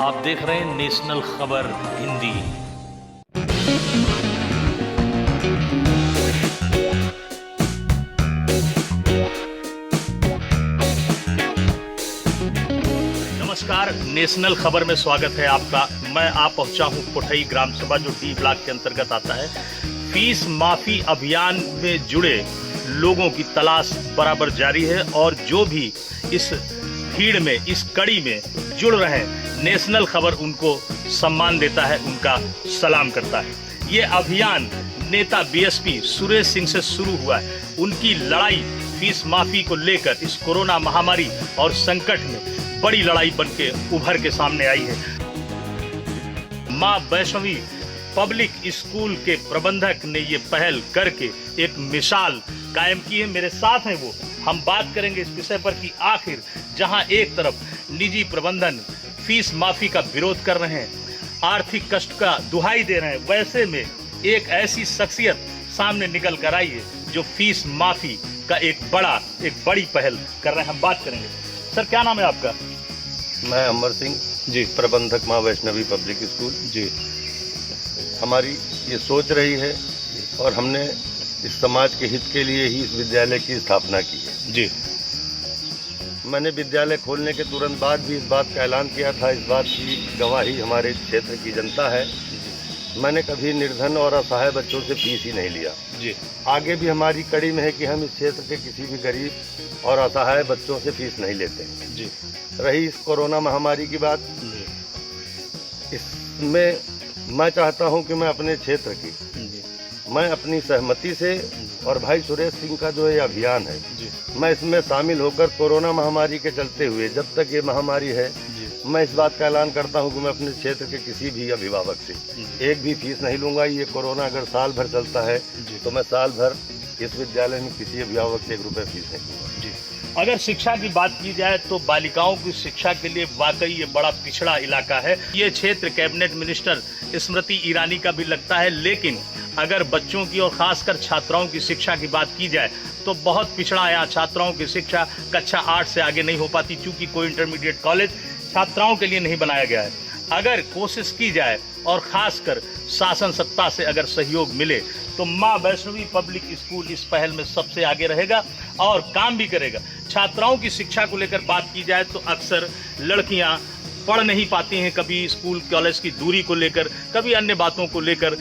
आप देख रहे हैं नेशनल खबर हिंदी। नमस्कार, नेशनल खबर में स्वागत है आपका। मैं पहुंचा हूं पुठई ग्राम सभा जो डी ब्लॉक के अंतर्गत आता है। फीस माफी अभियान में जुड़े लोगों की तलाश बराबर जारी है और जो भी इस भीड़ में, इस कड़ी में जुड़ रहे हैं, नेशनल खबर उनको सम्मान देता है, उनका सलाम करता है। ये अभियान नेता बीएसपी सुरेश सिंह से शुरू हुआ है। उनकी लड़ाई फीस माफी को लेकर इस कोरोना महामारी और संकट में बड़ी लड़ाई बनके उभर के सामने आई है। मां वैष्णवी पब्लिक स्कूल के प्रबंधक ने ये पहल करके एक मिसाल कायम की है। मेरे साथ हैं वो। हम बात करेंगे इस विषय पर कि आखिर जहां एक तरफ निजी प्रबंधन फीस माफी का विरोध कर रहे हैं, आर्थिक कष्ट का दुहाई दे रहे हैं, वैसे में एक ऐसी शख्सियत सामने निकल कर आई है जो फीस माफी का एक बड़ी पहल कर रहे हैं। हम बात करेंगे। सर, क्या नाम है आपका? मैं अमर सिंह जी, प्रबंधक मां वैष्णवी पब्लिक स्कूल जी। हमारी ये सोच रही है और हमने इस समाज के हित के लिए ही इस विद्यालय की स्थापना की है जी। मैंने विद्यालय खोलने के तुरंत बाद भी इस बात का ऐलान किया था। इस बात की गवाही हमारे क्षेत्र की जनता है। मैंने कभी निर्धन और असहाय बच्चों से फीस ही नहीं लिया जी। आगे भी हमारी कड़ी में है कि हम इस क्षेत्र के किसी भी गरीब और असहाय बच्चों से फीस नहीं लेते जी। रही इस कोरोना महामारी की बात, इसमें मैं चाहता हूं कि मैं अपने क्षेत्र की, मैं अपनी सहमति से और भाई सुरेश सिंह का जो ये अभियान है जी, मैं इसमें शामिल होकर कोरोना महामारी के चलते हुए, जब तक ये महामारी है, मैं इस बात का ऐलान करता हूं कि मैं अपने क्षेत्र के किसी भी अभिभावक से एक भी फीस नहीं लूंगा। ये कोरोना अगर साल भर चलता है तो मैं साल भर इस विद्यालय में किसी अभिभावक से 1 रुपये फीस नहीं लूंगा जी। अगर शिक्षा की बात की जाए तो बालिकाओं की शिक्षा के लिए वाकई ये बड़ा पिछड़ा इलाका है। ये क्षेत्र कैबिनेट मिनिस्टर स्मृति ईरानी का भी लगता है, लेकिन अगर बच्चों की और खासकर छात्राओं की शिक्षा की बात की जाए तो बहुत पिछड़ा। यहाँ छात्राओं की शिक्षा कक्षा 8 से आगे नहीं हो पाती, क्योंकि कोई इंटरमीडिएट कॉलेज छात्राओं के लिए नहीं बनाया गया है। अगर कोशिश की जाए और खासकर शासन सत्ता से अगर सहयोग मिले तो मां वैष्णवी पब्लिक स्कूल इस पहल में सबसे आगे रहेगा और काम भी करेगा। छात्राओं की शिक्षा को लेकर बात की जाए तो अक्सर लड़कियां पढ़ नहीं पाती हैं, कभी स्कूल कॉलेज की दूरी को लेकर, कभी अन्य बातों को लेकर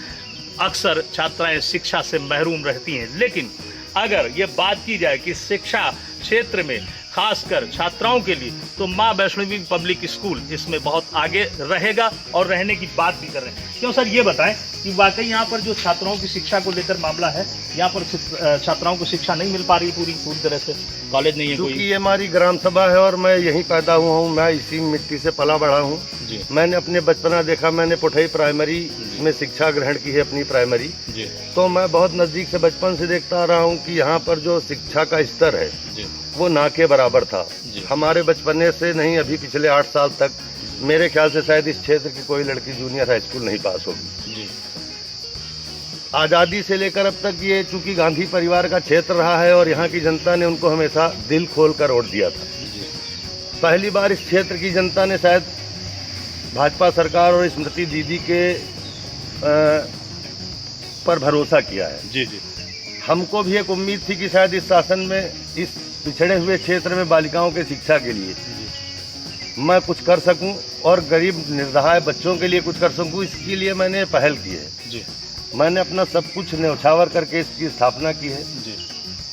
अक्सर छात्राएं शिक्षा से महरूम रहती हैं। लेकिन अगर ये बात की जाए कि शिक्षा क्षेत्र में खासकर छात्राओं के लिए, तो मां वैष्णवी पब्लिक स्कूल इसमें बहुत आगे रहेगा और रहने की बात भी कर रहे हैं। क्यों सर, ये बताएं कि वाकई यहाँ पर जो छात्राओं की शिक्षा को लेकर मामला है, यहाँ पर छात्राओं को शिक्षा नहीं मिल पा रही पूरी तरह से, कॉलेज नहीं है कोई? क्योंकि ये हमारी ग्राम सभा है और मैं यहीं पैदा हुआ हूँ, मैं इसी मिट्टी से पला बढ़ा हूँ जी। मैंने अपने बचपना देखा, मैंने पुठई प्राइमरी में शिक्षा ग्रहण की है, अपनी प्राइमरी जी। तो मैं बहुत नज़दीक से बचपन से देखता आ रहा हूँ कि यहाँ पर जो शिक्षा का स्तर है जी, वो ना के बराबर था। हमारे बचपने से नहीं, अभी पिछले 8 साल तक मेरे ख्याल से शायद इस क्षेत्र की कोई लड़की जूनियर हाई स्कूल नहीं पास होगी जी। आज़ादी से लेकर अब तक ये चूंकि गांधी परिवार का क्षेत्र रहा है और यहाँ की जनता ने उनको हमेशा दिल खोल कर वोट दिया था जी। पहली बार इस क्षेत्र की जनता ने शायद भाजपा सरकार और स्मृति दीदी के पर भरोसा किया है जी जी। हमको भी एक उम्मीद थी कि शायद इस शासन में इस पिछड़े हुए क्षेत्र में बालिकाओं के शिक्षा के लिए मैं कुछ कर सकूं और गरीब निर्सहाय बच्चों के लिए कुछ कर सकूं। इसके लिए मैंने पहल की है जी। मैंने अपना सब कुछ न्यौछावर करके इसकी स्थापना की है जी।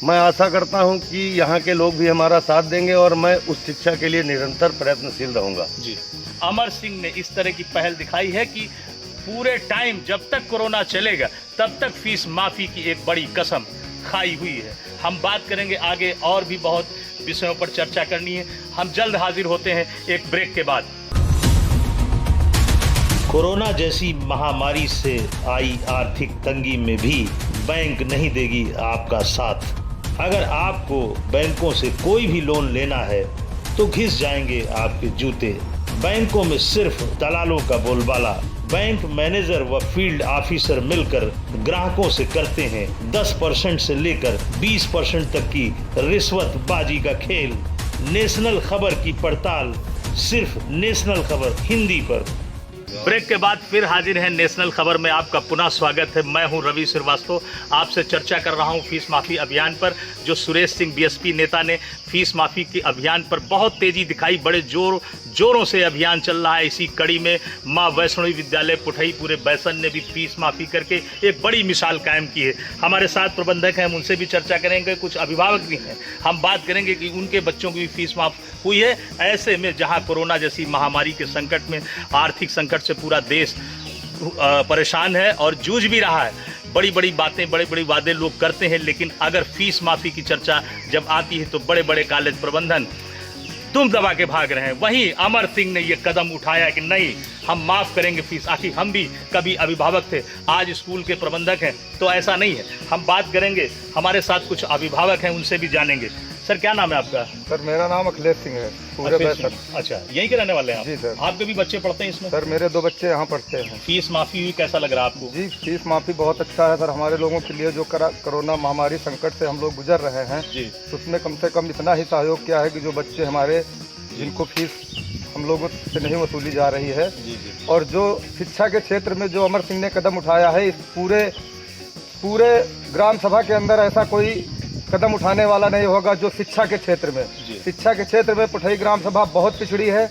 मैं आशा करता हूं कि यहाँ के लोग भी हमारा साथ देंगे और मैं उस शिक्षा के लिए निरंतर प्रयत्नशील रहूँगा जी। अमर सिंह ने इस तरह की पहल दिखाई है कि पूरे टाइम जब तक कोरोना चलेगा तब तक फीस माफी की एक बड़ी कसम खाई हुई है। हम बात करेंगे आगे, और भी बहुत विषयों पर चर्चा करनी है। हम जल्द हाजिर होते हैं एक ब्रेक के बाद। कोरोना जैसी महामारी से आई आर्थिक तंगी में भी बैंक नहीं देगी आपका साथ। अगर आपको बैंकों से कोई भी लोन लेना है तो घिस जाएंगे आपके जूते। बैंकों में सिर्फ दलालों का बोलबाला। बैंक मैनेजर व फील्ड ऑफिसर मिलकर ग्राहकों से करते हैं 10% से लेकर 20% तक की रिश्वतबाजी का खेल। नेशनल खबर की पड़ताल सिर्फ नेशनल खबर हिंदी पर। ब्रेक के बाद फिर हाजिर हैं नेशनल खबर में, आपका पुनः स्वागत है। मैं हूं रवि श्रीवास्तव, आपसे चर्चा कर रहा हूं फीस माफ़ी अभियान पर। जो सुरेश सिंह बीएसपी नेता ने फीस माफ़ी के अभियान पर बहुत तेज़ी दिखाई, बड़े जोरों से अभियान चल रहा है। इसी कड़ी में माँ वैष्णवी विद्यालय पुठई पूरे बैसन ने भी फीस माफ़ी करके एक बड़ी मिसाल कायम की है। हमारे साथ प्रबंधक हैं, हम उनसे भी चर्चा करेंगे, कुछ अभिभावक भी हैं। हम बात करेंगे कि उनके बच्चों की भी फीस माफ़ हुई है। ऐसे में जहाँ कोरोना जैसी महामारी के संकट में, आर्थिक संकट से पूरा देश परेशान है और जूझ भी रहा है। बड़ी बड़ी बातें, बड़े बड़े वादे लोग करते हैं, लेकिन अगर फीस माफ़ी की चर्चा जब आती है तो बड़े बड़े कॉलेज प्रबंधन दुम दबा के भाग रहे हैं। वहीं अमर सिंह ने ये कदम उठाया कि नहीं, हम माफ़ करेंगे फीस। आखिर हम भी कभी अभिभावक थे, आज स्कूल के प्रबंधक हैं, तो ऐसा नहीं है। हम बात करेंगे, हमारे साथ कुछ अभिभावक हैं, उनसे भी जानेंगे। सर, क्या नाम है आपका? सर, मेरा नाम अखिलेश सिंह है, पूरे बैसन। अच्छा, यहीं के रहने वाले हैं आप? जी सर। आपके भी बच्चे पढ़ते हैं इसमें? सर, मेरे 2 बच्चे यहाँ पढ़ते हैं। फीस माफ़ी हुई, कैसा लग रहा है आपको? जी, फीस माफ़ी बहुत अच्छा है सर। हमारे लोगों के लिए जो कोरोना महामारी संकट से हम लोग गुजर रहे हैं जी, उसमें कम से कम इतना ही सहयोग किया है कि जो बच्चे हमारे, जिनको फीस हम लोगों से नहीं वसूली जा रही है, जी जी, और जो शिक्षा के क्षेत्र में जो अमर सिंह ने कदम उठाया है, इस पूरे ग्राम सभा के अंदर ऐसा कोई कदम उठाने वाला नहीं होगा जो शिक्षा के क्षेत्र में। शिक्षा के क्षेत्र में पुठई ग्राम सभा बहुत पिछड़ी है।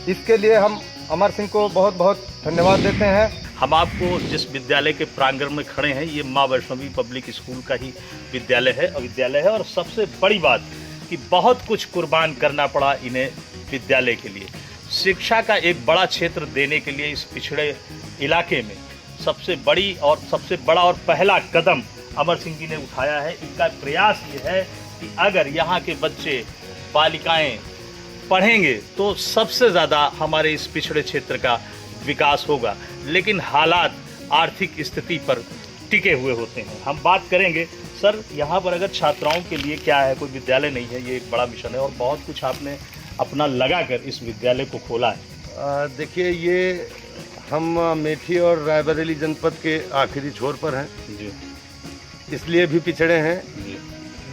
इसके लिए हम अमर सिंह को बहुत बहुत धन्यवाद देते हैं। हम आपको जिस विद्यालय के प्रांगण में खड़े हैं, ये माँ वैष्णवी पब्लिक स्कूल का ही विद्यालय है और सबसे बड़ी बात कि बहुत कुछ कुर्बान करना पड़ा इन्हें विद्यालय के लिए। शिक्षा का एक बड़ा क्षेत्र देने के लिए इस पिछड़े इलाके में सबसे बड़ा और पहला कदम अमर सिंह जी ने उठाया है। इनका प्रयास ये है कि अगर यहाँ के बच्चे, बालिकाएं पढ़ेंगे तो सबसे ज़्यादा हमारे इस पिछड़े क्षेत्र का विकास होगा। लेकिन हालात आर्थिक स्थिति पर टिके हुए होते हैं। हम बात करेंगे सर, यहाँ पर अगर छात्राओं के लिए क्या है, कोई विद्यालय नहीं है, ये एक बड़ा मिशन है और बहुत कुछ आपने अपना लगाकर इस विद्यालय को खोला है। देखिए, ये हम मेठी और रायबरेली जनपद के आखिरी छोर पर हैं जी, इसलिए भी पिछड़े हैं। जी,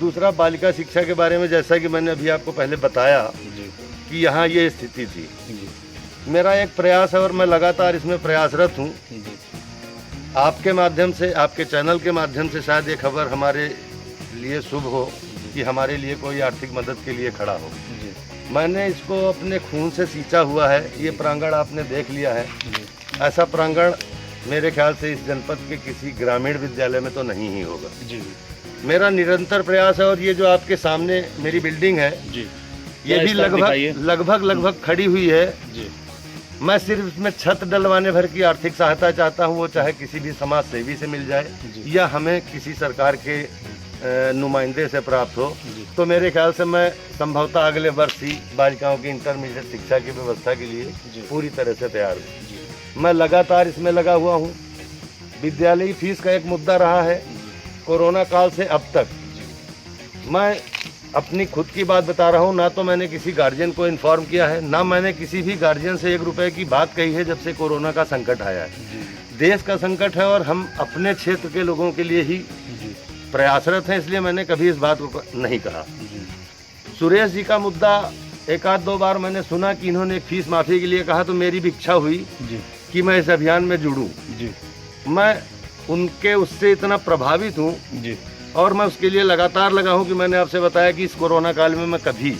दूसरा, बालिका शिक्षा के बारे में जैसा कि मैंने अभी आपको पहले बताया जी, कि यहाँ ये स्थिति थी। जी, मेरा एक प्रयास है और मैं लगातार इसमें प्रयासरत हूँ। जी, आपके माध्यम से, आपके चैनल के माध्यम से शायद ये खबर हमारे लिए शुभ हो कि हमारे लिए कोई आर्थिक मदद के लिए खड़ा हो। जी, मैंने इसको अपने खून से सींचा हुआ है। ये प्रांगण आपने देख लिया है। जी, ऐसा प्रांगण मेरे ख्याल से इस जनपद के किसी ग्रामीण विद्यालय में तो नहीं ही होगा। जी, मेरा निरंतर प्रयास है। और ये जो आपके सामने मेरी बिल्डिंग है, जी, ये भी लगभग खड़ी हुई है। जी, मैं सिर्फ इसमें छत डलवाने भर की आर्थिक सहायता चाहता हूँ, वो चाहे किसी भी समाज सेवी से मिल जाए या हमें किसी सरकार के नुमाइंदे से प्राप्त हो। तो मेरे ख्याल से मैं संभवतः अगले वर्ष ही बालिकाओं की इंटरमीडिएट शिक्षा की व्यवस्था के लिए पूरी तरह से तैयार हूँ। मैं लगातार इसमें लगा हुआ हूँ। विद्यालयी फीस का एक मुद्दा रहा है कोरोना काल से अब तक। मैं अपनी खुद की बात बता रहा हूँ, ना तो मैंने किसी गार्जियन को इन्फॉर्म किया है, ना मैंने किसी भी गार्जियन से 1 रुपए की बात कही है जब से कोरोना का संकट आया है। देश का संकट है और हम अपने क्षेत्र के लोगों के लिए ही प्रयासरत हैं, इसलिए मैंने कभी इस बात को नहीं कहा। सुरेश जी का मुद्दा 1-2 बार मैंने सुना कि इन्होंने फीस माफ़ी के लिए कहा, तो मेरी भी इच्छा हुई कि मैं इस अभियान में जुड़ूं। मैं उनके उससे इतना प्रभावित हूँ और मैं उसके लिए लगातार लगा हूँ कि मैंने आपसे बताया कि इस कोरोना काल में मैं कभी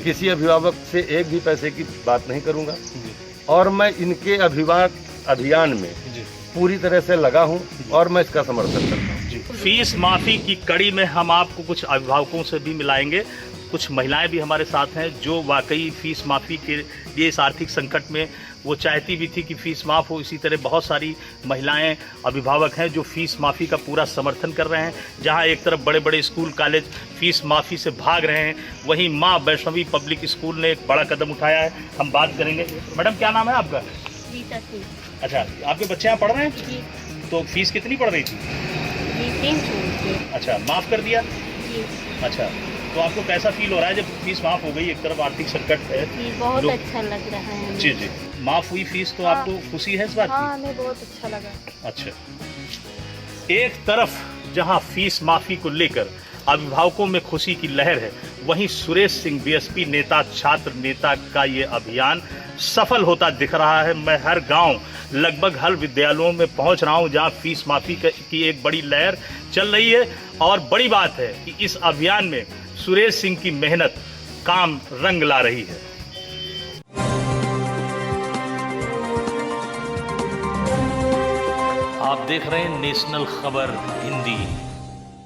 किसी अभिभावक से 1 भी पैसे की बात नहीं करूँगा और मैं इनके अभियान में पूरी तरह से लगा हूँ और मैं इसका समर्थन करता हूँ। फीस माफ़ी की कड़ी में हम आपको कुछ अभिभावकों से भी मिलाएंगे। कुछ महिलाएं भी हमारे साथ हैं जो वाकई फीस माफ़ी के लिए इस आर्थिक संकट में वो चाहती भी थी कि फ़ीस माफ़ हो। इसी तरह बहुत सारी महिलाएं, अभिभावक हैं जो फ़ीस माफ़ी का पूरा समर्थन कर रहे हैं। जहां एक तरफ बड़े बड़े स्कूल कॉलेज फ़ीस माफ़ी से भाग रहे हैं, वहीं माँ वैष्णवी पब्लिक स्कूल ने एक बड़ा कदम उठाया है। हम बात करेंगे। मैडम, क्या नाम है आपका? गीता सिंह। अच्छा, आपके बच्चे यहाँ पढ़ रहे हैं? जी। तो फीस कितनी पड़ रही थी? जी, 300 रुपये। अच्छा, माफ़ कर दिया? जी। अच्छा, तो आपको कैसा फील हो रहा है जब फीस माफ़ हो गई? एक तरफ आर्थिक संकट है। जी, बहुत अच्छा लग रहा है हमें। जी जी, माफ़ हुई फीस तो आपको खुशी है इस बात की? हाँ, हमें बहुत अच्छा लगा। अच्छा, एक तरफ जहां फीस माफ़ी को लेकर अभिभावकों में खुशी की लहर है, वहीं सुरेश सिंह बीएसपी नेता छात्र नेता का ये अभियान सफल होता दिख रहा है। मैं हर गांव लगभग हर विद्यालयों में पहुंच रहा हूं जहां फीस माफी की एक बड़ी लहर चल रही है और बड़ी बात है कि इस अभियान में सुरेश सिंह की मेहनत काम रंग ला रही है। आप देख रहे हैं नेशनल खबर हिंदी।